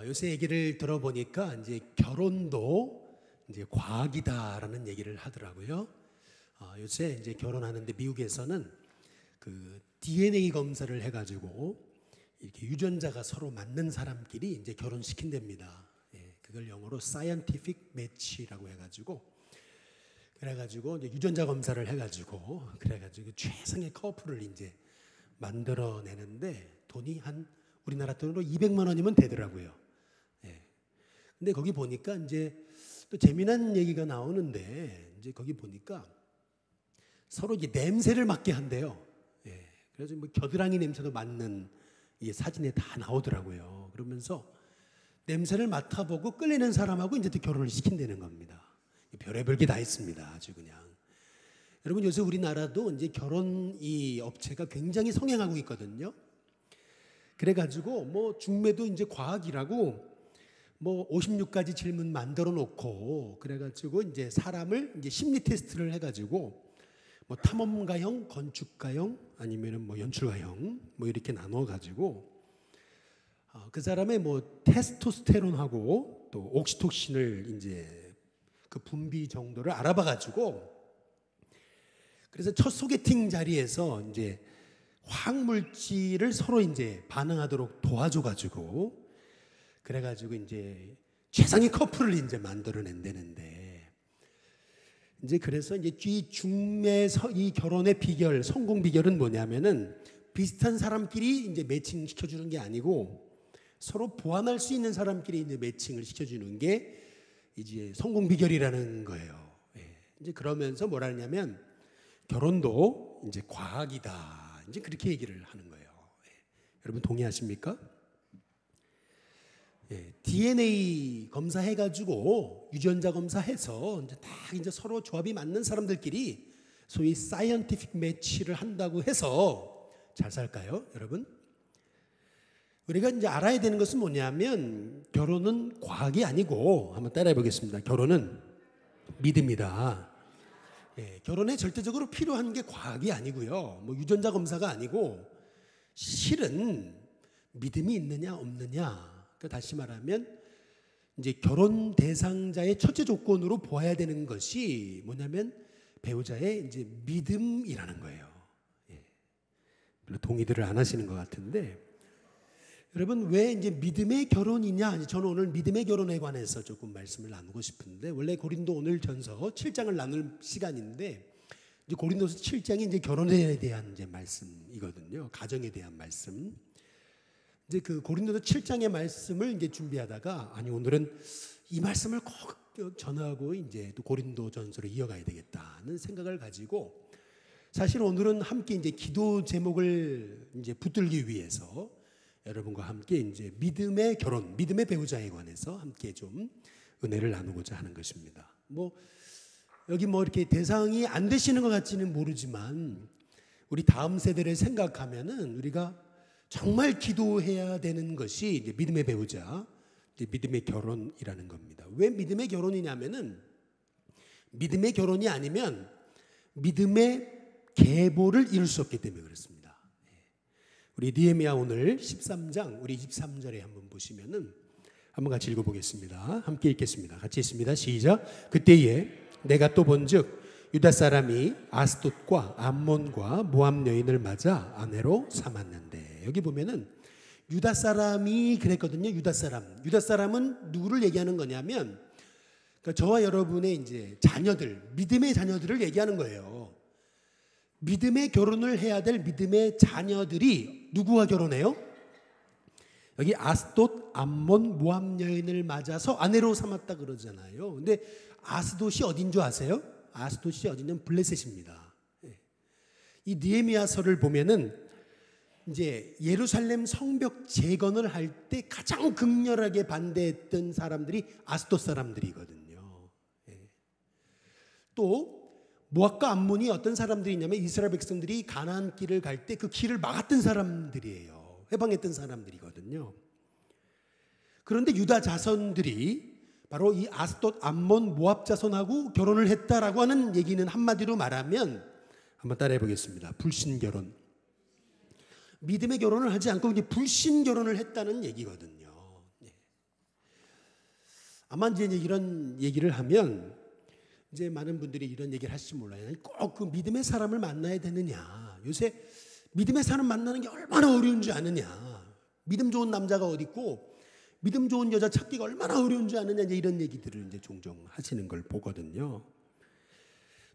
요새 얘기를 들어보니까 이제 결혼도 이제 과학이다라는 얘기를 하더라고요. 요새 이제 결혼하는데 미국에서는 그 DNA 검사를 해가지고 이렇게 유전자가 서로 맞는 사람끼리 이제 결혼시킨답니다. 예, 그걸 영어로 scientific match라고 해가지고 그래가지고 이제 유전자 검사를 해가지고 그래가지고 최상의 커플을 이제 만들어내는데 돈이 한 우리나라 돈으로 200만 원이면 되더라고요. 예. 근데 거기 보니까 이제 또 재미난 얘기가 나오는데 이제 거기 보니까 서로 이제 냄새를 맡게 한대요. 예. 그래서 뭐 겨드랑이 냄새도 맡는 이 사진에 다 나오더라고요. 그러면서 냄새를 맡아보고 끌리는 사람하고 이제 또 결혼을 시킨다는 겁니다. 별의별 게 다 있습니다. 아주 그냥. 여러분 요새 우리나라도 이제 결혼 이 업체가 굉장히 성행하고 있거든요. 그래가지고 뭐 중매도 이제 과학이라고 뭐 56가지 질문 만들어 놓고 그래가지고 이제 사람을 이제 심리 테스트를 해가지고 뭐 탐험가형, 건축가형 아니면은 뭐 연출가형 뭐 이렇게 나눠가지고 그 사람의 뭐 테스토스테론하고 또 옥시토신을 이제 그 분비 정도를 알아봐가지고 그래서 첫 소개팅 자리에서 이제 화학물질을 서로 이제 반응하도록 도와줘가지고 그래가지고 이제 최상의 커플을 이제 만들어낸다는데 이제 그래서 이제 이 중매 이 결혼의 비결, 성공 비결은 뭐냐면은 비슷한 사람끼리 이제 매칭 시켜주는 게 아니고 서로 보완할 수 있는 사람끼리 이제 매칭을 시켜주는 게 이제 성공 비결이라는 거예요. 예. 이제 그러면서 뭐라 하냐면 결혼도 이제 과학이다. 이제 그렇게 얘기를 하는 거예요. 예. 여러분 동의하십니까? 예. DNA 검사해가지고 유전자 검사해서 이제 다 이제 서로 조합이 맞는 사람들끼리 소위 scientific match를 한다고 해서 잘 살까요, 여러분? 우리가 이제 알아야 되는 것은 뭐냐면 결혼은 과학이 아니고 한번 따라해 보겠습니다. 결혼은 믿음이다. 예, 결혼에 절대적으로 필요한 게 과학이 아니고요. 뭐 유전자 검사가 아니고 실은 믿음이 있느냐 없느냐. 그러니까 다시 말하면 이제 결혼 대상자의 첫째 조건으로 보아야 되는 것이 뭐냐면 배우자의 이제 믿음이라는 거예요. 예. 별로 동의들을 안 하시는 것 같은데 여러분 왜 이제 믿음의 결혼이냐? 저는 오늘 믿음의 결혼에 관해서 조금 말씀을 나누고 싶은데 원래 고린도 오늘 전서 7장을 나눌 시간인데 이제 고린도서 7장이 이제 결혼에 대한 이제 말씀이거든요. 가정에 대한 말씀. 이제 그 고린도서 7장의 말씀을 이제 준비하다가 아니 오늘은 이 말씀을 꼭 전하고 이제 또 고린도 전서로 이어가야 되겠다는 생각을 가지고 사실 오늘은 함께 이제 기도 제목을 이제 붙들기 위해서 여러분과 함께 이제 믿음의 결혼, 믿음의 배우자에 관해서 함께 좀 은혜를 나누고자 하는 것입니다. 뭐 여기 뭐 이렇게 대상이 안 되시는 것 같지는 모르지만 우리 다음 세대를 생각하면은 우리가 정말 기도해야 되는 것이 이제 믿음의 배우자, 이제 믿음의 결혼이라는 겁니다. 왜 믿음의 결혼이냐면은 믿음의 결혼이 아니면 믿음의 계보를 이룰 수 없기 때문에 그렇습니다. 우리 느헤미야 오늘 13장 우리 23절에 한번 보시면은 한번 같이 읽어보겠습니다. 함께 읽겠습니다. 같이 읽습니다. 시작. 그때에 내가 또 본즉 유다 사람이 아스돗과 암몬과 모압 여인을 맞아 아내로 삼았는데 여기 보면은 유다 사람이 그랬거든요. 유다 사람은 누구를 얘기하는 거냐면 그러니까 저와 여러분의 이제 자녀들 믿음의 자녀들을 얘기하는 거예요. 믿음의 결혼을 해야 될 믿음의 자녀들이 누구와 결혼해요? 여기 아스돗, 암몬, 모압 여인을 맞아서 아내로 삼았다 그러잖아요. 근데 아스돗이 어딘 줄 아세요? 아스돗이 어디냐면 블레셋입니다. 이 느헤미야서를 보면은 이제 예루살렘 성벽 재건을 할 때 가장 극렬하게 반대했던 사람들이 아스돗 사람들이거든요. 또 모압과 암몬이 어떤 사람들이냐면 이스라엘 백성들이 가나안 길을 갈 때 그 길을 막았던 사람들이에요. 해방했던 사람들이거든요. 그런데 유다 자손들이 바로 이 아스돗, 암몬, 모압 자손하고 결혼을 했다라고 하는 얘기는 한마디로 말하면 한번 따라해 보겠습니다. 불신 결혼. 믿음의 결혼을 하지 않고 이제 불신 결혼을 했다는 얘기거든요. 아마 이제 이런 얘기를 하면 이제 많은 분들이 이런 얘기를 하실지 몰라요. 꼭 그 믿음의 사람을 만나야 되느냐. 요새 믿음의 사람 만나는 게 얼마나 어려운 줄 아느냐. 믿음 좋은 남자가 어디 있고 믿음 좋은 여자 찾기가 얼마나 어려운 줄 아느냐. 이제 이런 얘기들을 이제 종종 하시는 걸 보거든요.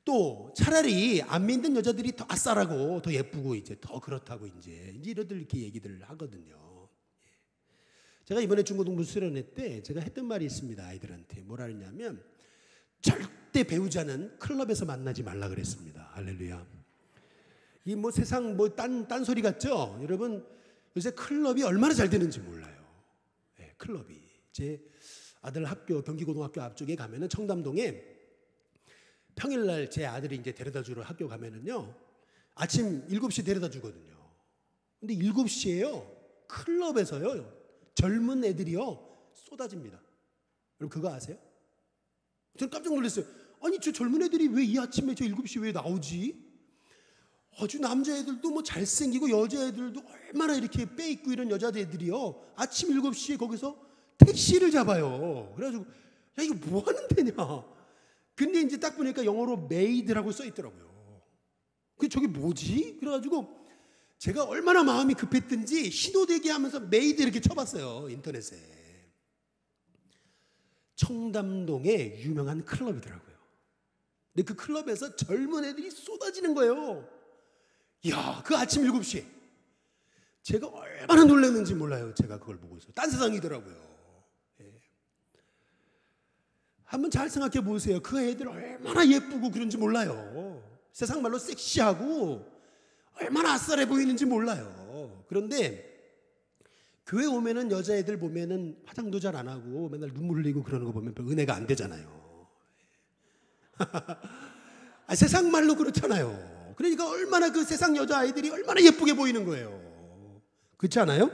또 차라리 안 믿는 여자들이 더 아싸라고 더 예쁘고 이제 더 그렇다고 이제 이러들 이렇게 얘기들을 하거든요. 제가 이번에 중고등부 수련회 때 제가 했던 말이 있습니다. 아이들한테 뭐라 했냐면 절대 배우자는 클럽에서 만나지 말라 그랬습니다. 할렐루야. 이 뭐 세상 뭐 딴 소리 같죠? 여러분 요새 클럽이 얼마나 잘 되는지 몰라요. 네, 클럽이 제 아들 학교 경기고등학교 앞쪽에 가면은 청담동에 평일날 제 아들이 이제 데려다 주러 학교 가면은요 아침 7시 데려다 주거든요. 근데 7시에요 클럽에서요 젊은 애들이요 쏟아집니다. 여러분 그거 아세요? 저는 깜짝 놀랐어요. 아니 저 젊은 애들이 왜 이 아침에 저 7시 왜 나오지? 아주 남자애들도 뭐 잘생기고 여자애들도 얼마나 이렇게 빼있고 이런 여자애들이요 아침 7시에 거기서 택시를 잡아요. 그래가지고 야 이거 뭐 하는 데냐. 근데 이제 딱 보니까 영어로 메이드라고 써 있더라고요. 그 저게 뭐지? 그래가지고 제가 얼마나 마음이 급했든지 신호대기 하면서 메이드 이렇게 쳐봤어요. 인터넷에. 청담동에 유명한 클럽이더라고요. 근데 그 클럽에서 젊은 애들이 쏟아지는 거예요. 이야, 그 아침 7시에. 제가 얼마나 놀랐는지 몰라요. 제가 그걸 보고 있어요. 딴 세상이더라고요. 예. 한번 잘 생각해 보세요. 그 애들 얼마나 예쁘고 그런지 몰라요. 세상 말로 섹시하고 얼마나 아싸해 보이는지 몰라요. 그런데 교회 오면은 여자애들 보면은 화장도 잘 안 하고 맨날 눈물 흘리고 그러는 거 보면 별 은혜가 안 되잖아요. 세상 말로 그렇잖아요. 그러니까 얼마나 그 세상 여자아이들이 얼마나 예쁘게 보이는 거예요. 그렇지 않아요?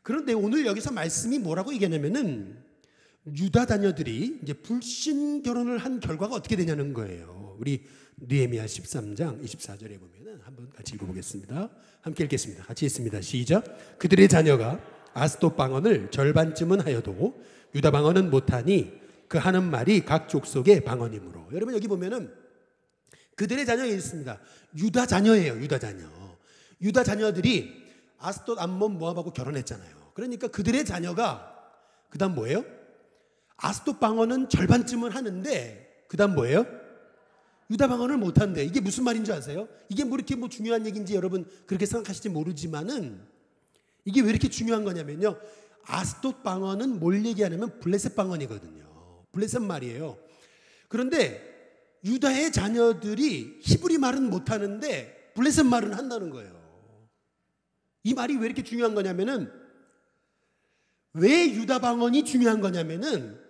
그런데 오늘 여기서 말씀이 뭐라고 얘기하냐면은 유다 자녀들이 이제 불신 결혼을 한 결과가 어떻게 되냐는 거예요. 우리 느헤미야 13장 24절에 보면은 한번 같이 읽어보겠습니다. 함께 읽겠습니다. 같이 읽습니다. 시작. 그들의 자녀가 아스돗 방언을 절반쯤은 하여도 유다 방언은 못하니 그 하는 말이 각 족속의 방언이므로. 여러분 여기 보면은 그들의 자녀에 있습니다. 유다 자녀예요. 유다 자녀. 유다 자녀들이 아스돗, 암몬, 모압하고 결혼했잖아요. 그러니까 그들의 자녀가 그 다음 뭐예요? 아스돗 방언은 절반쯤은 하는데 그 다음 뭐예요? 유다 방언을 못한대. 이게 무슨 말인지 아세요? 이게 뭐 이렇게 뭐 중요한 얘기인지 여러분 그렇게 생각하실지 모르지만은 이게 왜 이렇게 중요한 거냐면요. 아스돗 방언은 뭘 얘기하냐면 블레셋 방언이거든요. 블레셋 말이에요. 그런데 유다의 자녀들이 히브리 말은 못하는데 블레셋 말은 한다는 거예요. 이 말이 왜 이렇게 중요한 거냐면은 왜 유다 방언이 중요한 거냐면은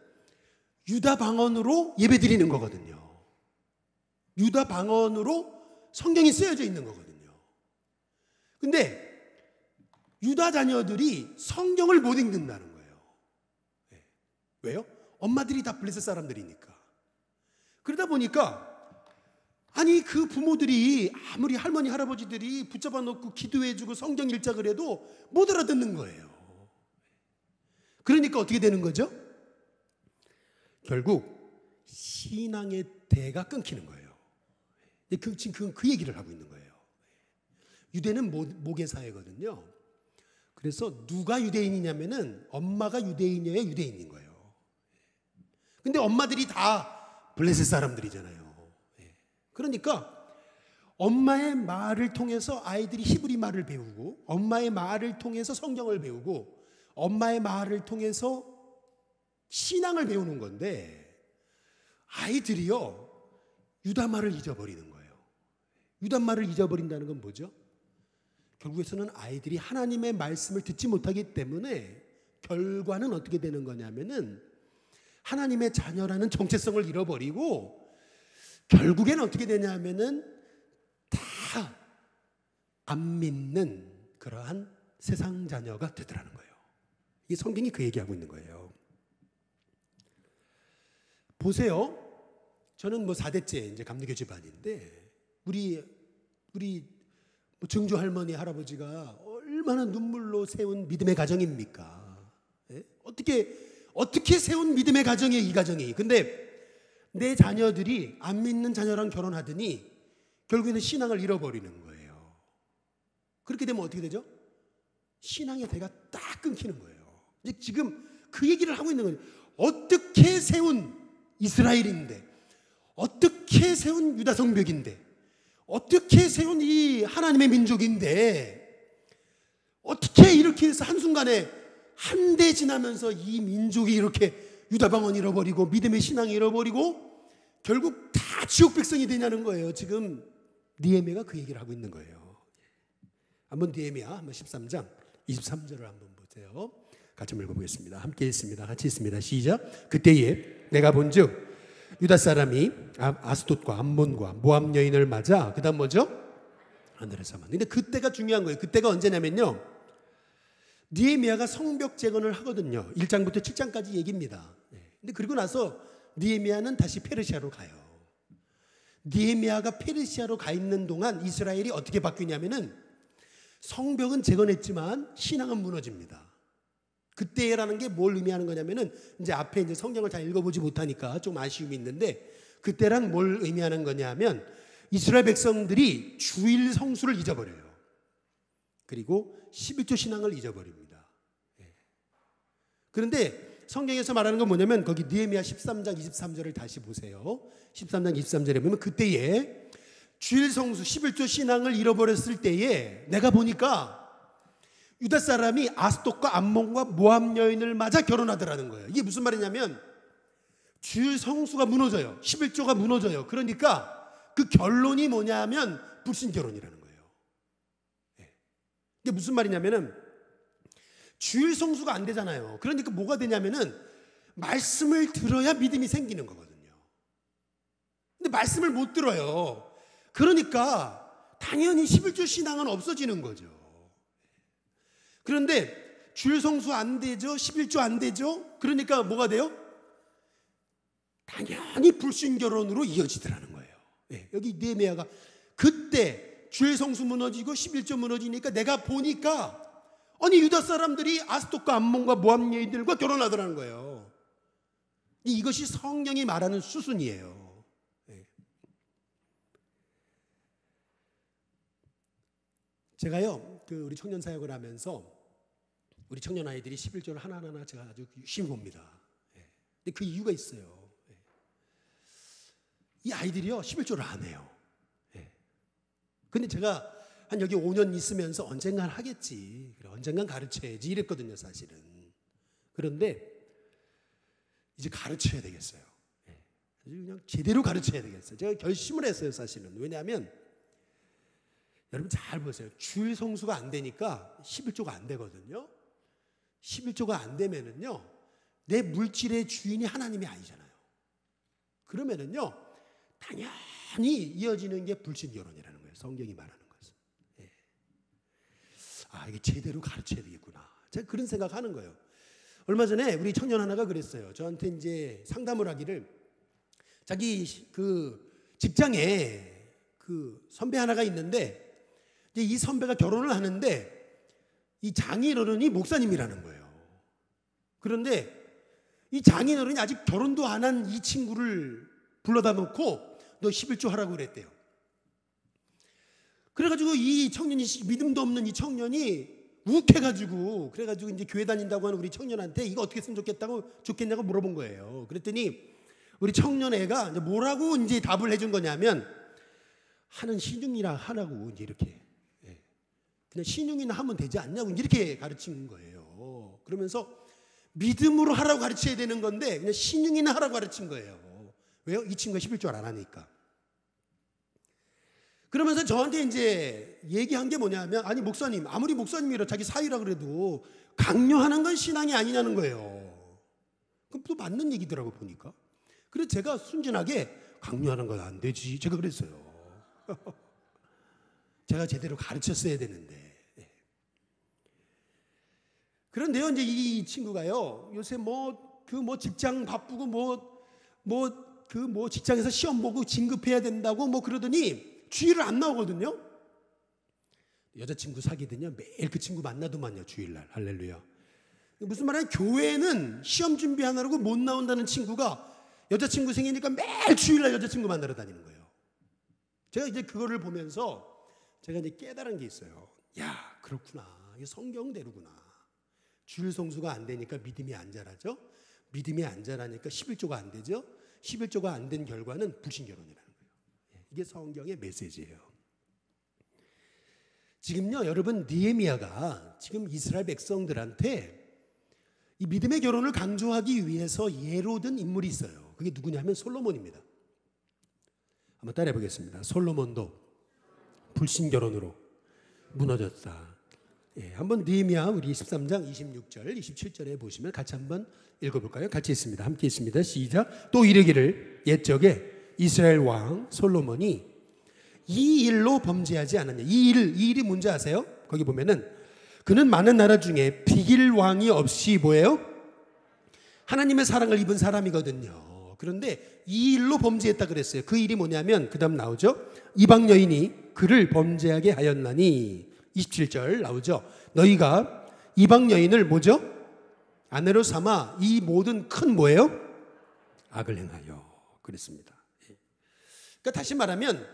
유다 방언으로 예배 드리는 거거든요. 유다 방언으로 성경이 쓰여져 있는 거거든요. 근데 유다 자녀들이 성경을 못 읽는다는 거예요. 왜요? 엄마들이 다 블레셋 사람들이니까. 그러다 보니까 아니 그 부모들이 아무리 할머니 할아버지들이 붙잡아 놓고 기도해주고 성경 읽자 그래도 못 알아듣는 거예요. 그러니까 어떻게 되는 거죠? 결국 신앙의 대가 끊기는 거예요. 지금 그 얘기를 하고 있는 거예요. 유대는 모계사회거든요. 그래서 누가 유대인이냐면은 엄마가 유대인이어야 유대인인 거예요. 근데 엄마들이 다 블레셋 사람들이잖아요. 그러니까 엄마의 말을 통해서 아이들이 히브리 말을 배우고 엄마의 말을 통해서 성경을 배우고 엄마의 말을 통해서 신앙을 배우는 건데 아이들이요 유다 말을 잊어버리는 거예요. 유다 말을 잊어버린다는 건 뭐죠? 결국에서는 아이들이 하나님의 말씀을 듣지 못하기 때문에 결과는 어떻게 되는 거냐면은 하나님의 자녀라는 정체성을 잃어버리고 결국에는 어떻게 되냐면은 다 안 믿는 그러한 세상 자녀가 되더라는 거예요. 이 성경이 그 얘기하고 있는 거예요. 보세요. 저는 뭐 4대째 이제 감리교 집안인데 우리 뭐 증조 할머니 할아버지가 얼마나 눈물로 세운 믿음의 가정입니까? 예? 어떻게 어떻게 세운 믿음의 가정이에요, 이 가정이. 근데 내 자녀들이 안 믿는 자녀랑 결혼하더니 결국에는 신앙을 잃어버리는 거예요. 그렇게 되면 어떻게 되죠? 신앙의 대가 딱 끊기는 거예요. 이제 지금 그 얘기를 하고 있는 거예요. 어떻게 세운 이스라엘인데, 어떻게 세운 유다 성벽인데, 어떻게 세운 이 하나님의 민족인데, 어떻게 이렇게 해서 한순간에 한 대 지나면서 이 민족이 이렇게 유다 방언 잃어버리고 믿음의 신앙 잃어버리고 결국 다 지옥 백성이 되냐는 거예요. 지금 느헤미야가 그 얘기를 하고 있는 거예요. 한번 느헤미야 한번 13장 23절을 한번 보세요. 같이 읽어보겠습니다. 함께 읽습니다. 같이 읽습니다. 시작. 그때에 내가 본즉 유다 사람이 아스돗과 암몬과 모압 여인을 맞아. 그 다음 뭐죠? 하늘에서 만. 근데 그때가 중요한 거예요. 그때가 언제냐면요, 느헤미야가 성벽 재건을 하거든요. 1장부터 7장까지 얘기입니다. 근데 그리고 나서 느헤미야는 다시 페르시아로 가요. 느헤미야가 페르시아로 가 있는 동안 이스라엘이 어떻게 바뀌냐면은 성벽은 재건했지만 신앙은 무너집니다. 그때라는 게 뭘 의미하는 거냐면은 이제 앞에 이제 성경을 잘 읽어보지 못하니까 좀 아쉬움이 있는데, 그때란 뭘 의미하는 거냐면 이스라엘 백성들이 주일 성수를 잊어버려요. 그리고 11조 신앙을 잊어버립니다. 그런데 성경에서 말하는 건 뭐냐면 거기 느헤미야 13장 23절을 다시 보세요. 13장 23절에 보면 그때에 주일 성수 11조 신앙을 잃어버렸을 때에 내가 보니까 유다 사람이 아스돗과 암몬과 모압 여인을 맞아 결혼하더라는 거예요. 이게 무슨 말이냐면 주일 성수가 무너져요. 11조가 무너져요. 그러니까 그 결론이 뭐냐면 불신 결혼이라는 거예요. 이게 무슨 말이냐면은 주일 성수가 안 되잖아요. 그러니까 뭐가 되냐면은 말씀을 들어야 믿음이 생기는 거거든요. 근데 말씀을 못 들어요. 그러니까 당연히 11조 신앙은 없어지는 거죠. 그런데 주일 성수 안 되죠. 11조 안 되죠. 그러니까 뭐가 돼요? 당연히 불신 결혼으로 이어지더라는 거예요. 여기 느헤미야가 그때 주일 성수 무너지고 11조 무너지니까 내가 보니까 아니 유다 사람들이 아스돗과 암몬과 모압 여인들과 결혼하더라는 거예요. 이것이 성경이 말하는 수순이에요. 제가요 우리 청년 사역을 하면서 우리 청년 아이들이 11조를 하나하나 제가 아주 유심히 봅니다. 근데 그 이유가 있어요. 이 아이들이요 11조를 안 해요. 근데 제가 한 여기 5년 있으면서 언젠간 하겠지, 그래, 언젠간 가르쳐야지 이랬거든요 사실은. 그런데 이제 가르쳐야 되겠어요. 그냥 제대로 가르쳐야 되겠어요. 제가 결심을 했어요 사실은. 왜냐하면 여러분 잘 보세요. 주일 성수가 안 되니까 11조가 안 되거든요. 11조가 안 되면은요 내 물질의 주인이 하나님이 아니잖아요. 그러면은요 당연히 이어지는 게 불신 결혼이라는 거예요. 성경이 말하는 것은. 이게 제대로 가르쳐야 되겠구나. 제가 그런 생각하는 거예요. 얼마 전에 우리 청년 하나가 그랬어요. 저한테 이제 상담을 하기를 자기 그 직장에 그 선배 하나가 있는데 이제 이 선배가 결혼을 하는데 이 장인어른이 목사님이라는 거예요. 그런데 이 장인어른이 아직 결혼도 안 한 이 친구를 불러다 놓고 너 11조 하라고 그랬대요. 그래가지고 이 청년이 믿음도 없는 이 청년이 욱해가지고 그래가지고 이제 교회 다닌다고 하는 우리 청년한테 이거 어떻게 했으면 좋겠냐고 물어본 거예요. 그랬더니 우리 청년애가 이제 뭐라고 이제 답을 해준 거냐면 하는 신용이라 하라고 이제 이렇게 그냥 신용이나 하면 되지 않냐고 이렇게 가르친 거예요. 그러면서 믿음으로 하라고 가르쳐야 되는 건데 그냥 신용이나 하라고 가르친 거예요. 왜요? 이 친구가 11조 안 하니까. 그러면서 저한테 이제 얘기한 게 뭐냐면 아니 목사님 아무리 목사님이라 자기 사위라 그래도 강요하는 건 신앙이 아니냐는 거예요. 그럼 또 맞는 얘기더라고 보니까. 그래서 제가 순진하게 강요하는 건 안 되지 제가 그랬어요. 제가 제대로 가르쳤어야 되는데. 그런데요 이제 이 친구가요 요새 직장 바쁘고 직장에서 시험 보고 진급해야 된다고 그러더니 주일을 안 나오거든요. 여자친구 사귀더니 매일 그 친구 만나더만요 주일날. 할렐루야. 무슨 말이냐? 교회는 시험 준비하느라고 못 나온다는 친구가 여자친구 생기니까 매일 주일날 여자친구 만나러 다니는 거예요. 제가 이제 그거를 보면서 제가 이제 깨달은 게 있어요. 야, 그렇구나. 이게 성경대로구나. 주일 성수가 안 되니까 믿음이 안 자라죠. 믿음이 안 자라니까 11조가 안 되죠. 11조가 안 된 결과는 불신결혼이라는 거예요. 이게 성경의 메시지예요. 지금요, 여러분, 느헤미야가 지금 이스라엘 백성들한테 이 믿음의 결혼을 강조하기 위해서 예로 든 인물이 있어요. 그게 누구냐면 솔로몬입니다. 한번 따라해 보겠습니다. 솔로몬도 불신결혼으로 무너졌다. 한번 느헤미야 우리 13장 26절 27절에 보시면 같이 한번 읽어볼까요? 같이 있습니다. 함께 있습니다. 시작. 또 이르기를 옛적에 이스라엘 왕 솔로몬이 이 일로 범죄하지 않았냐. 이 일이 뭔지 아세요? 거기 보면은 그는 많은 나라 중에 비길 왕이 없이 뭐예요? 하나님의 사랑을 입은 사람이거든요. 그런데 이 일로 범죄했다 그랬어요. 그 일이 뭐냐면 그 다음 나오죠. 이방 여인이 그를 범죄하게 하였나니 27절 나오죠. 너희가 이방 여인을 뭐죠? 아내로 삼아 이 모든 큰 뭐예요? 악을 행하여 그랬습니다. 그러니까 다시 말하면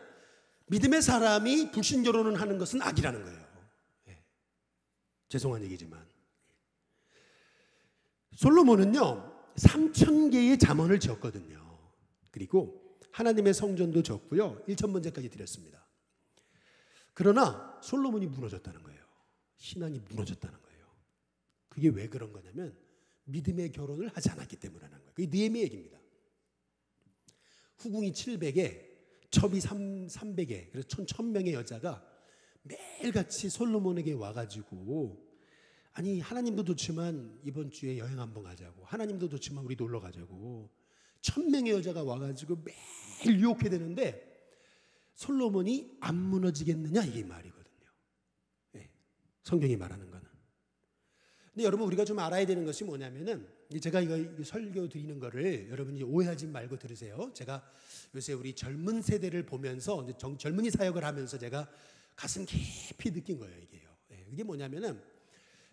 믿음의 사람이 불신결혼을 하는 것은 악이라는 거예요. 죄송한 얘기지만 솔로몬은요 3,000개의 잠언을 지었거든요. 그리고 하나님의 성전도 지었고요 1,000번제까지 드렸습니다. 그러나 솔로몬이 무너졌다는 거예요. 신앙이 무너졌다는 거예요. 그게 왜 그런 거냐면 믿음의 결혼을 하지 않았기 때문이라는 거예요. 그게 느헤미야 얘기입니다. 후궁이 700에 첩이 300에 그래서 1,000명의 여자가 매일같이 솔로몬에게 와가지고 아니 하나님도 좋지만 이번 주에 여행 한번 가자고 하나님도 좋지만 우리 놀러 가자고 1,000명의 여자가 와가지고 매일 유혹해 되는데 솔로몬이 안 무너지겠느냐 이게 말이거든요. 성경이 말하는 거는. 근데 여러분 우리가 좀 알아야 되는 것이 뭐냐면은 제가 이거 설교 드리는 거를 여러분이 오해하지 말고 들으세요. 제가 요새 우리 젊은 세대를 보면서 젊은이 사역을 하면서 제가 가슴 깊이 느낀 거예요. 이게 뭐냐면은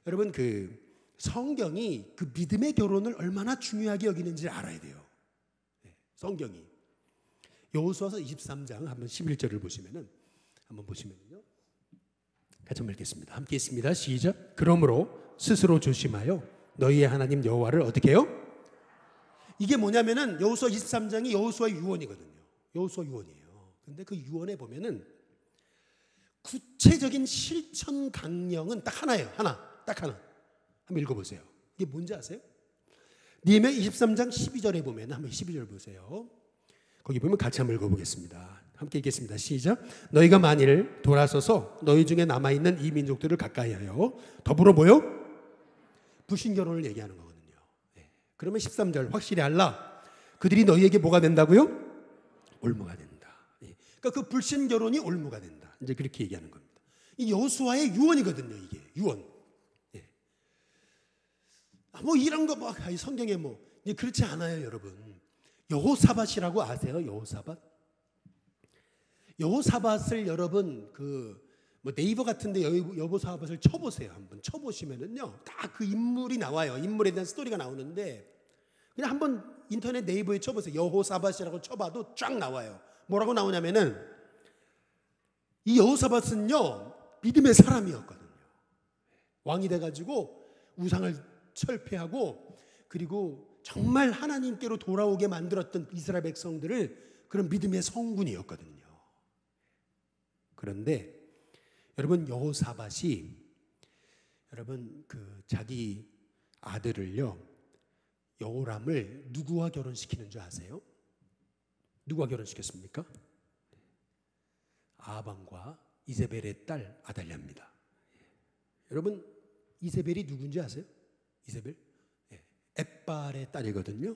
여러분 그 성경이 그 믿음의 결혼을 얼마나 중요하게 여기는지 알아야 돼요. 성경이 여호수아서 23장 한번 11절을 보시면은 한번 보시면요. 같이 한번 읽겠습니다. 함께 있습니다. 시작. 그러므로 스스로 조심하여 너희의 하나님 여호와를 어떻게 해요? 이게 뭐냐면은 여호수아 23장이 여호수아의 유언이거든요. 여호수아 유언이에요. 근데 그 유언에 보면은 구체적인 실천 강령은 딱 하나예요. 딱 하나. 한번 읽어보세요. 이게 뭔지 아세요? 느헤미야 23장 12절에 보면 한번 12절 보세요. 거기 보면 같이 한번 읽어보겠습니다. 함께 읽겠습니다. 시작. 너희가 만일 돌아서서 너희 중에 남아있는 이 민족들을 가까이하여 더불어 모여 불신결혼을 얘기하는 거거든요. 그러면 13절 확실히 알라. 그들이 너희에게 뭐가 된다고요? 올무가 된다. 그러니까 그 불신결혼이 올무가 된다. 이제 그렇게 얘기하는 겁니다. 이 여호수아의 유언이거든요. 이게 유언. 뭐 이런 거 뭐 성경에 뭐 그렇지 않아요, 여러분. 여호사밧이라고 아세요? 여호사밧을 여러분 뭐 네이버 같은데 여호사밧을 쳐보세요. 한번 쳐보시면은요, 딱 그 인물이 나와요. 인물에 대한 스토리가 나오는데 그냥 한번 인터넷 네이버에 쳐보세요. 여호사밧이라고 쳐봐도 쫙 나와요. 뭐라고 나오냐면은 이 여호사밧은요 믿음의 사람이었거든요. 왕이 돼가지고 우상을 철폐하고 그리고 정말 하나님께로 돌아오게 만들었던 이스라엘 백성들을 그런 믿음의 성군이었거든요. 그런데 여러분 여호사밧이 여러분 그 자기 아들을요 여호람을 누구와 결혼시키는 줄 아세요? 누구와 결혼시켰습니까? 아합과 이세벨의 딸 아달랴입니다. 여러분 이세벨이 누군지 아세요? 이세벨? 엣발의 딸이거든요.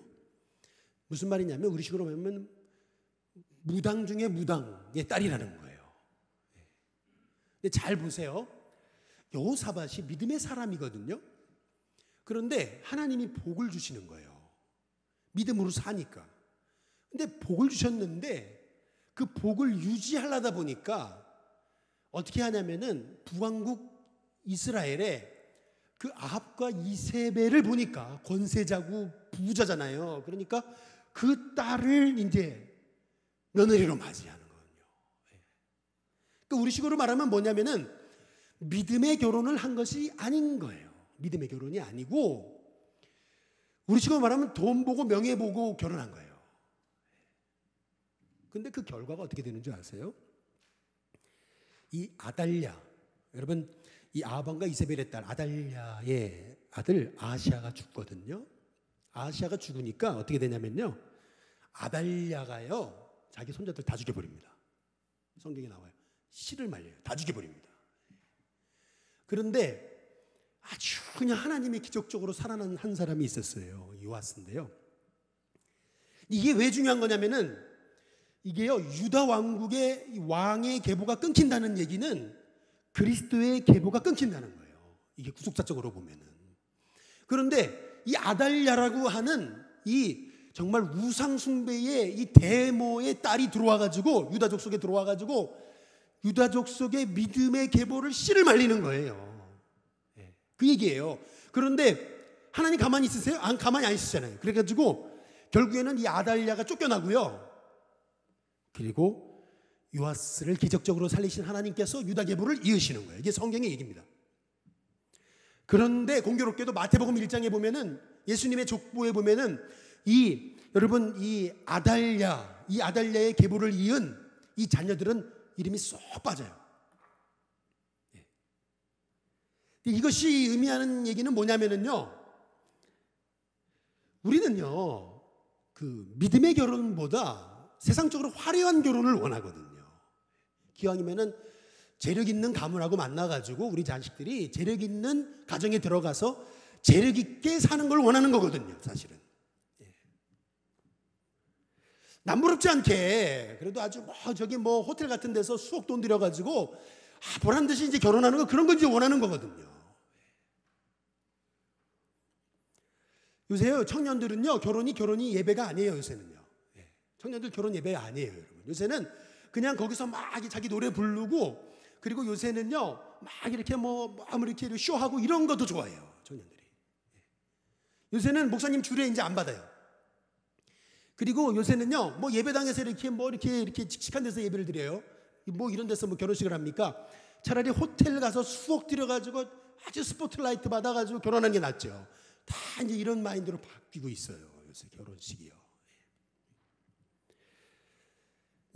무슨 말이냐면 우리식으로 보면 무당 중에 무당의 딸이라는 거예요. 근데 잘 보세요. 여호사밧이 믿음의 사람이거든요. 그런데 하나님이 복을 주시는 거예요. 믿음으로 사니까. 근데 복을 주셨는데 그 복을 유지하려다 보니까 어떻게 하냐면은 북왕국 이스라엘에 그 아합과 이세벨을 보니까 권세자고 부자잖아요. 그러니까 그 딸을 이제 며느리로 맞이하는 거거든요. 그러니까 우리식으로 말하면 뭐냐면은 믿음의 결혼을 한 것이 아닌 거예요. 믿음의 결혼이 아니고 우리식으로 말하면 돈 보고 명예 보고 결혼한 거예요. 근데 그 결과가 어떻게 되는 줄 아세요? 이 아달랴, 여러분 이 아합과 이세벨의 딸 아달랴의 아들 아시아가 죽거든요. 아시아가 죽으니까 어떻게 되냐면요, 아달랴가요 자기 손자들 다 죽여버립니다. 성경에 나와요. 씨를 말려요. 다 죽여버립니다. 그런데 아주 그냥 하나님이 기적적으로 살아난 한 사람이 있었어요. 요아스인데요. 이게 왜 중요한 거냐면은 이게요, 유다 왕국의 왕의 계보가 끊긴다는 얘기는 그리스도의 계보가 끊긴다는 거예요. 이게 구속사적으로 보면은. 그런데 이 아달랴라고 하는 이 정말 우상숭배의 이 데모의 딸이 들어와가지고 유다족 속에 들어와가지고 유다족 속의 믿음의 계보를 씨를 말리는 거예요. 그 얘기예요. 그런데 하나님 가만히 있으세요? 가만히 안 있으시잖아요. 그래가지고 결국에는 이 아달랴가 쫓겨나고요. 그리고 요아스를 기적적으로 살리신 하나님께서 유다 계보를 이으시는 거예요. 이게 성경의 얘기입니다. 그런데 공교롭게도 마태복음 1장에 보면은 예수님의 족보에 보면은 여러분 이 아달랴의 계보를 이은 이 자녀들은 이름이 쏙 빠져요. 이것이 의미하는 얘기는 뭐냐면은요, 우리는요 그 믿음의 결혼보다 세상적으로 화려한 결혼을 원하거든요. 기왕이면은 재력 있는 가문하고 만나가지고 우리 자식들이 재력 있는 가정에 들어가서 재력 있게 사는 걸 원하는 거거든요, 사실은. 남부럽지 않게 그래도 아주 호텔 같은 데서 수억 돈 들여가지고 보란 듯이 이제 결혼하는 거, 그런 걸 이제 원하는 거거든요. 요새요 청년들은요 결혼이 예배가 아니에요. 요새는요 청년들 결혼 예배 아니에요, 여러분. 요새는 그냥 거기서 막 자기 노래 부르고, 그리고 요새는요 막 이렇게 이렇게 쇼하고 이런 것도 좋아해요, 청년들이. 요새는 목사님 주례 이제 안 받아요. 그리고 요새는요 예배당에서 이렇게 칙칙한 데서 예배를 드려요. 이런 데서 결혼식을 합니까? 차라리 호텔 가서 수억 들여가지고 아주 스포트라이트 받아가지고 결혼하는 게 낫죠. 다 이제 이런 마인드로 바뀌고 있어요, 요새 결혼식이요.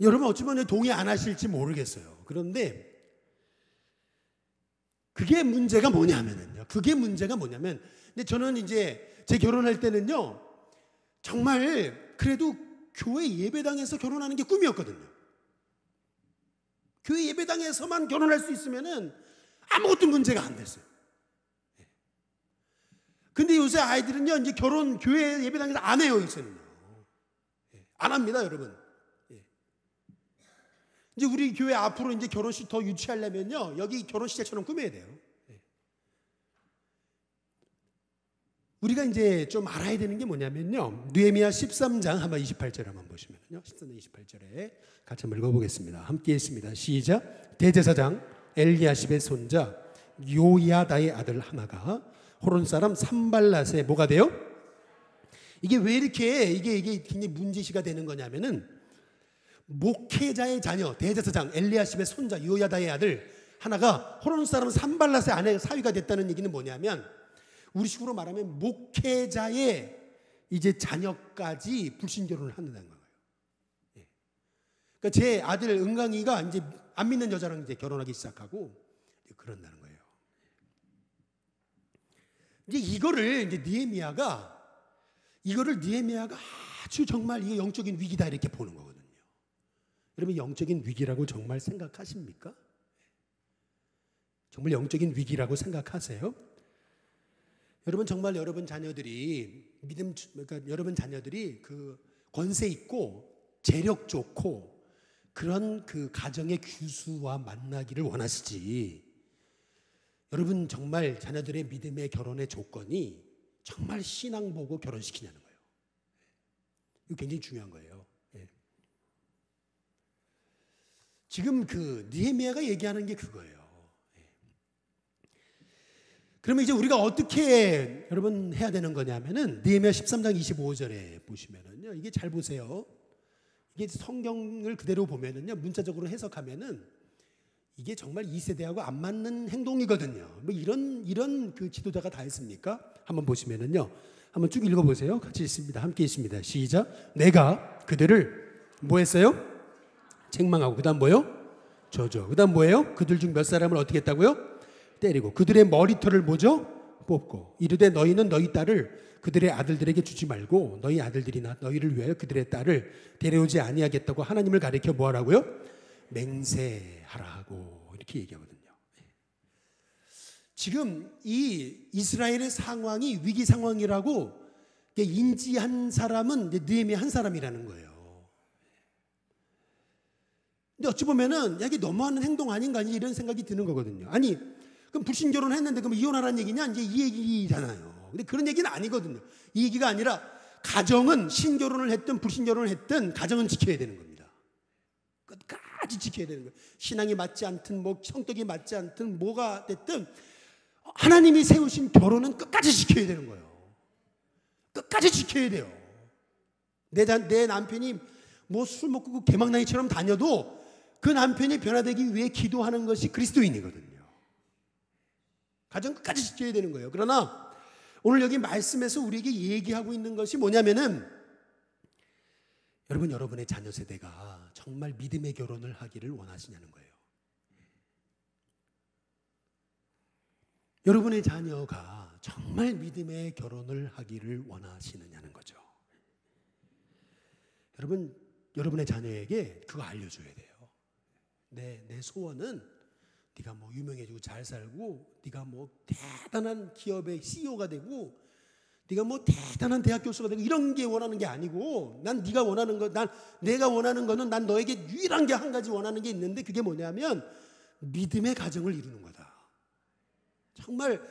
여러분 어쩌면 동의 안 하실지 모르겠어요. 그런데 그게 문제가 뭐냐면 근데 저는 이제 제 결혼할 때는요 정말 그래도 교회 예배당에서 결혼하는 게 꿈이었거든요. 교회 예배당에서만 결혼할 수 있으면은 아무것도 문제가 안 됐어요. 근데 요새 아이들은요 이제 결혼 교회 예배당에서 안 해요. 요새는요 안 합니다, 여러분. 이제 우리 교회 앞으로 이제 결혼식 더 유치하려면요 여기 결혼식장처럼 꾸며야 돼요. 우리가 이제 좀 알아야 되는 게 뭐냐면요, 느헤미야 13장 한번 28절 한번 보시면요, 13장 28절에 같이 한번 읽어보겠습니다. 함께 했습니다. 시작. 대제사장 엘리야십의 손자 요야다의 아들 하나가 호론 사람 산발랏의 뭐가 돼요? 이게 왜 이게 굉장히 문제시가 되는 거냐면은 목회자의 자녀 대제사장 엘리야십의 손자 요야다의 아들 하나가 호론 사람 산발랏의 아내 사위가 됐다는 얘기는 뭐냐면, 우리식으로 말하면 목회자의 이제 자녀까지 불신 결혼을 한다는 거예요. 그러니까 제 아들 은강이가 이제 안 믿는 여자랑 이제 결혼하기 시작하고 그런다는 거예요. 이제 이거를 느헤미야가 아주 정말 이게 영적인 위기다 이렇게 보는 거거든요. 여러분 영적인 위기라고 정말 생각하십니까? 정말 영적인 위기라고 생각하세요? 여러분 정말 여러분 자녀들이 여러분 자녀들이 그 권세 있고 재력 좋고 그런 그 가정의 규수와 만나기를 원하시지, 여러분 정말 자녀들의 믿음의 결혼의 조건이 정말 신앙 보고 결혼시키냐는 거예요. 이거 굉장히 중요한 거예요. 지금 그 느헤미야가 얘기하는 게 그거예요. 그러면 이제 우리가 어떻게 여러분 해야 되는 거냐면은 느헤미야 13장 25절에 보시면은요. 이게 잘 보세요. 이게 성경을 그대로 보면은요. 문자적으로 해석하면은 이게 정말 이 세대하고 안 맞는 행동이거든요. 뭐 이런 그 지도자가 다 했습니까? 한번 보시면은요. 한번 쭉 읽어보세요. 같이 읽습니다. 함께 읽습니다. 시작. 내가 그들을 뭐 했어요? 책망하고. 그 다음 뭐예요? 저줘. 그 다음 뭐예요? 그들 중 몇 사람을 어떻게 했다고요? 때리고 그들의 머리털을 뭐죠? 뽑고 이르되 너희는 너희 딸을 그들의 아들들에게 주지 말고 너희 아들들이나 너희를 위하여 그들의 딸을 데려오지 아니하겠다고 하나님을 가리켜 뭐 하라고요? 맹세하라 하고 이렇게 얘기하거든요. 지금 이 이스라엘의 상황이 위기 상황이라고 인지한 사람은 느헤미야 한 사람이라는 거예요. 근데 어찌 보면은 이게 너무하는 행동 아닌가 이런 생각이 드는 거거든요. 아니 그럼 불신 결혼했는데 그럼 이혼하라는 얘기냐? 이제 이 얘기잖아요. 근데 그런 얘기는 아니거든요. 이 얘기가 아니라 가정은 신결혼을 했든 불신 결혼을 했든 가정은 지켜야 되는 겁니다. 끝까지 지켜야 되는 거예요. 신앙이 맞지 않든 뭐 성격이 맞지 않든 뭐가 됐든 하나님이 세우신 결혼은 끝까지 지켜야 되는 거예요. 끝까지 지켜야 돼요. 내 남편이 뭐 술 먹고 그 개망나이처럼 다녀도 그 남편이 변화되기 위해 기도하는 것이 그리스도인이거든요. 가정 끝까지 지켜야 되는 거예요. 그러나 오늘 여기 말씀에서 우리에게 얘기하고 있는 것이 뭐냐면은 여러분의 자녀 세대가 정말 믿음의 결혼을 하기를 원하시냐는 거예요. 여러분의 자녀가 정말 믿음의 결혼을 하기를 원하시느냐는 거죠. 여러분의 자녀에게 그거 알려줘야 돼요. 내 소원은 네가 뭐 유명해지고 잘 살고 네가 뭐 대단한 기업의 CEO가 되고 네가 뭐 대단한 대학 교수가 되고 이런 게 원하는 게 아니고 난 네가 원하는 거, 내가 원하는 거는 난 너에게 유일한 게 한 가지 원하는 게 있는데 그게 뭐냐면 믿음의 가정을 이루는 거다. 정말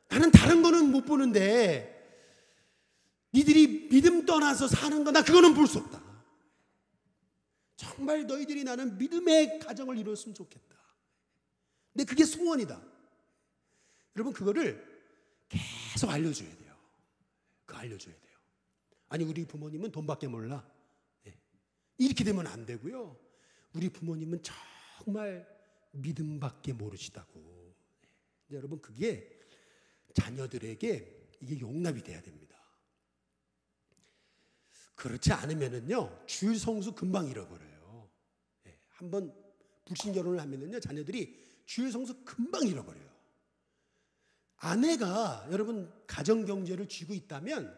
나는 다른 거는 못 보는데 니들이 믿음 떠나서 사는 거 나 그거는 볼 수 없다. 정말 너희들이 나는 믿음의 가정을 이루었으면 좋겠다. 근데 그게 소원이다. 여러분 그거를 계속 알려줘야 돼요. 그거 알려줘야 돼요. 아니 우리 부모님은 돈밖에 몰라. 이렇게 되면 안 되고요. 우리 부모님은 정말 믿음밖에 모르시다고. 여러분 그게 자녀들에게 이게 용납이 돼야 됩니다. 그렇지 않으면은요 주일 성수 금방 잃어버려요. 한번 불신 결혼을 하면은요 자녀들이 주일 성수 금방 잃어버려요. 아내가 여러분 가정 경제를 쥐고 있다면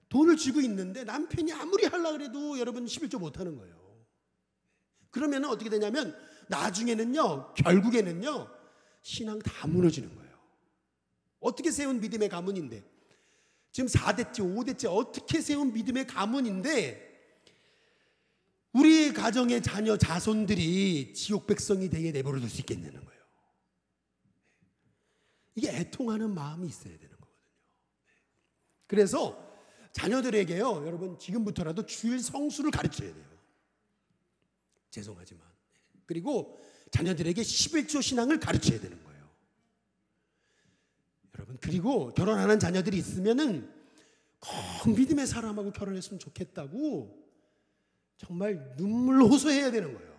돈을 쥐고 있는데 남편이 아무리 하려고 해도 여러분 11조 못하는 거예요. 그러면 어떻게 되냐면 나중에는요 결국에는요 신앙 다 무너지는 거예요. 어떻게 세운 믿음의 가문인데 지금 4대째 5대째 어떻게 세운 믿음의 가문인데 우리 가정의 자녀 자손들이 지옥 백성이 되게 내버려둘 수 있겠냐는 거예요. 이게 애통하는 마음이 있어야 되는 거거든요. 그래서 자녀들에게요 여러분 지금부터라도 주일 성수를 가르쳐야 돼요. 죄송하지만. 그리고 자녀들에게 11조 신앙을 가르쳐야 되는 거예요. 여러분 그리고 결혼하는 자녀들이 있으면은 꼭 믿음의 사람하고 결혼했으면 좋겠다고 정말 눈물로 호소해야 되는 거예요.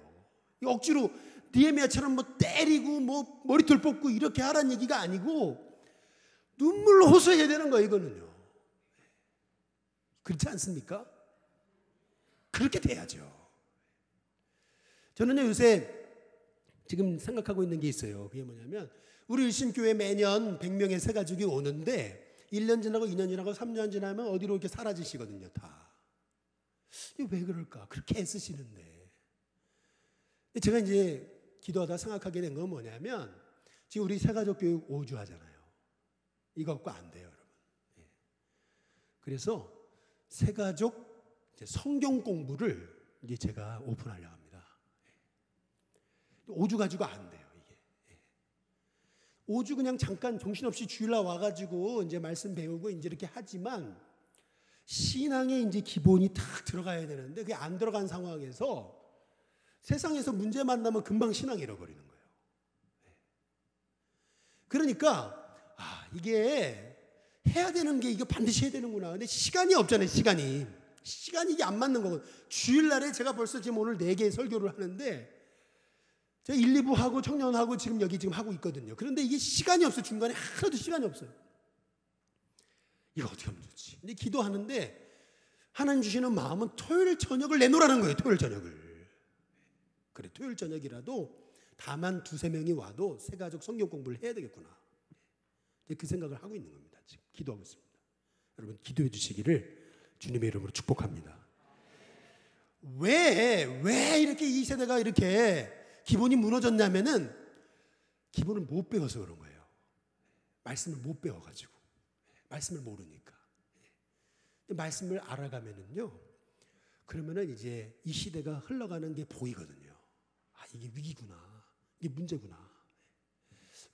억지로 느헤미야처럼 뭐 때리고 뭐 머리털 뽑고 이렇게 하라는 얘기가 아니고 눈물로 호소해야 되는 거예요. 이거는요. 그렇지 않습니까? 그렇게 돼야죠. 저는요 요새 지금 생각하고 있는 게 있어요. 그게 뭐냐면 우리 일심교회 매년 100명의 새가족이 오는데 1년 지나고 2년 지나고 3년 지나면 어디로 이렇게 사라지시거든요. 다. 이게 왜 그럴까? 그렇게 애쓰시는데. 제가 이제 기도하다 생각하게 된 건 뭐냐면 지금 우리 새가족 교육 5주 하잖아요. 이거 갖고 안 돼요, 여러분. 그래서 새가족 성경 공부를 이제 제가 오픈하려고 합니다. 5주 가지고 안 돼요, 이게. 5주 그냥 잠깐 정신없이 주일날 와가지고 이제 말씀 배우고 이제 이렇게 하지만 신앙에 이제 기본이 탁 들어가야 되는데 그게 안 들어간 상황에서 세상에서 문제 만나면 금방 신앙 잃어버리는 거예요. 그러니까 이게 해야 되는 게 이거 반드시 해야 되는구나. 근데 시간이 없잖아요. 시간이 이게 안 맞는 거거든요. 주일날에 제가 벌써 지금 오늘 4개의 설교를 하는데 제가 1, 2부 하고 청년하고 지금 여기 지금 하고 있거든요. 그런데 이게 시간이 없어요. 중간에 하나도 시간이 없어요. 이거 어떻게 하면 좋지? 근데 기도하는데 하나님 주시는 마음은 토요일 저녁을 내놓으라는 거예요. 토요일 저녁을. 그래, 토요일 저녁이라도 다만 2-3명이 와도 새 가족 성경 공부를 해야 되겠구나. 그 생각을 하고 있는 겁니다. 지금 기도하고 있습니다. 여러분 기도해 주시기를 주님의 이름으로 축복합니다. 왜 이렇게 이 세대가 이렇게 기본이 무너졌냐면은 기본을 못 배워서 그런 거예요. 말씀을 못 배워가지고. 말씀을 모르니까. 말씀을 알아가면은요, 그러면은 이제 이 시대가 흘러가는 게 보이거든요. 아, 이게 위기구나. 이게 문제구나.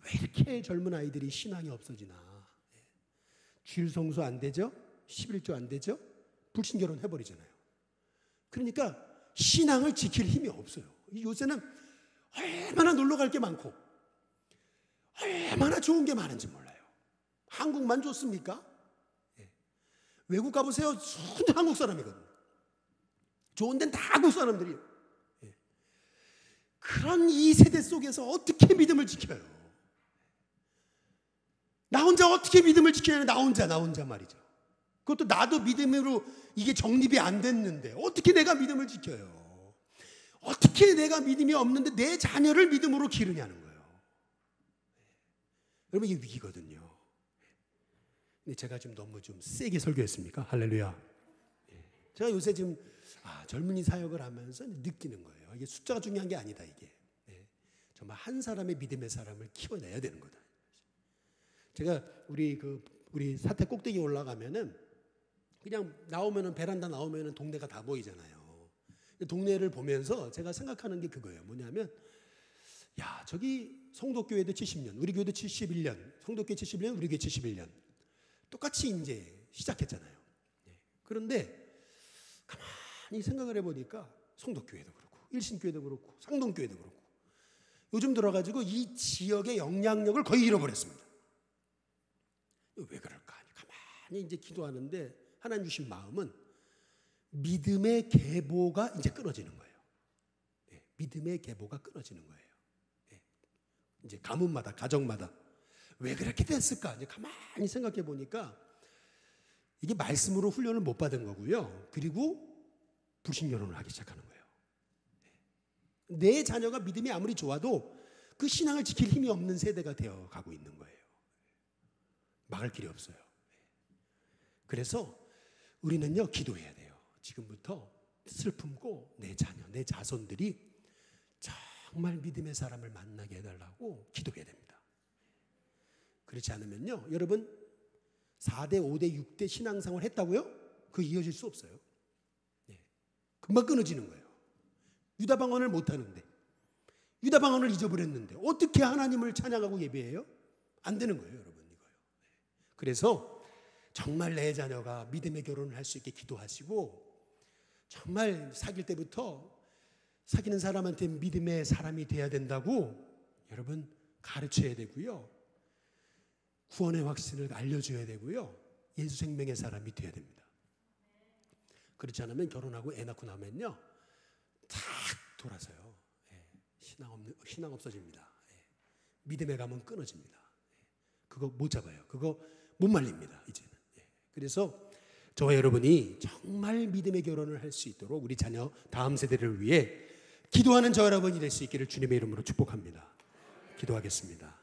왜 이렇게 젊은 아이들이 신앙이 없어지나. 주일 성수 안 되죠? 11조 안 되죠? 불신결혼 해버리잖아요. 그러니까 신앙을 지킬 힘이 없어요. 요새는 얼마나 놀러 갈 게 많고 얼마나 좋은 게 많은지 몰라요. 한국만 좋습니까? 외국 가보세요. 순전 한국 사람이거든요. 좋은 데는 다 한국 사람들이에요. 그런 이 세대 속에서 어떻게 믿음을 지켜요? 나 혼자 어떻게 믿음을 지켜야 나 혼자 말이죠. 그것도 나도 믿음으로 이게 정립이 안 됐는데 어떻게 내가 믿음을 지켜요? 어떻게 내가 믿음이 없는데 내 자녀를 믿음으로 기르냐는 거예요. 여러분 이게 위기거든요. 근데 제가 좀 너무 좀 세게 설교했습니까? 할렐루야. 제가 요새 지금 젊은이 사역을 하면서 느끼는 거예요. 이게 숫자가 중요한 게 아니다 이게. 정말 한 사람의 믿음의 사람을 키워내야 되는 거다. 제가 우리 사태 꼭대기 올라가면은 그냥 나오면은 베란다 나오면은 동네가 다 보이잖아요. 동네를 보면서 제가 생각하는 게 그거예요. 뭐냐면 야 저기 성도교회도 70년, 우리 교회도 71년, 성도교회 71년, 우리 교회 71년 똑같이 이제 시작했잖아요. 그런데 가만히 생각을 해보니까 성도교회도 그렇고 일신교회도 그렇고 상동교회도 그렇고 요즘 들어가지고 이 지역의 영향력을 거의 잃어버렸습니다. 왜 그럴까? 가만히 이제 기도하는데 하나님 주신 마음은 믿음의 계보가 이제 끊어지는 거예요. 믿음의 계보가 끊어지는 거예요. 이제 가문마다 가정마다 왜 그렇게 됐을까? 이제 가만히 생각해 보니까 이게 말씀으로 훈련을 못 받은 거고요. 그리고 불신결혼을 하기 시작하는 거예요. 내 자녀가 믿음이 아무리 좋아도 그 신앙을 지킬 힘이 없는 세대가 되어 가고 있는 거예요. 막을 길이 없어요. 그래서 우리는요 기도해야 돼요. 지금부터 뜻을 품고 내 자녀, 내 자손들이 정말 믿음의 사람을 만나게 해달라고 기도해야 됩니다. 그렇지 않으면요 여러분 4대, 5대, 6대 신앙생활 했다고요? 그거 이어질 수 없어요. 금방 끊어지는 거예요. 유다방언을 못하는데 유다방언을 잊어버렸는데 어떻게 하나님을 찬양하고 예배해요? 안 되는 거예요 여러분. 이거요. 그래서 정말 내 자녀가 믿음의 결혼을 할 수 있게 기도하시고 정말 사귈 때부터 사귀는 사람한테 믿음의 사람이 돼야 된다고 여러분 가르쳐야 되고요. 구원의 확신을 알려줘야 되고요. 예수 생명의 사람이 돼야 됩니다. 그렇지 않으면 결혼하고 애 낳고 나면요 탁 돌아서요. 신앙 없어집니다. 믿음의 감은 끊어집니다. 그거 못 잡아요. 그거 못 말립니다. 이제는. 그래서 저와 여러분이 정말 믿음의 결혼을 할 수 있도록 우리 자녀 다음 세대를 위해 기도하는 저 여러분이 될 수 있기를 주님의 이름으로 축복합니다. 기도하겠습니다.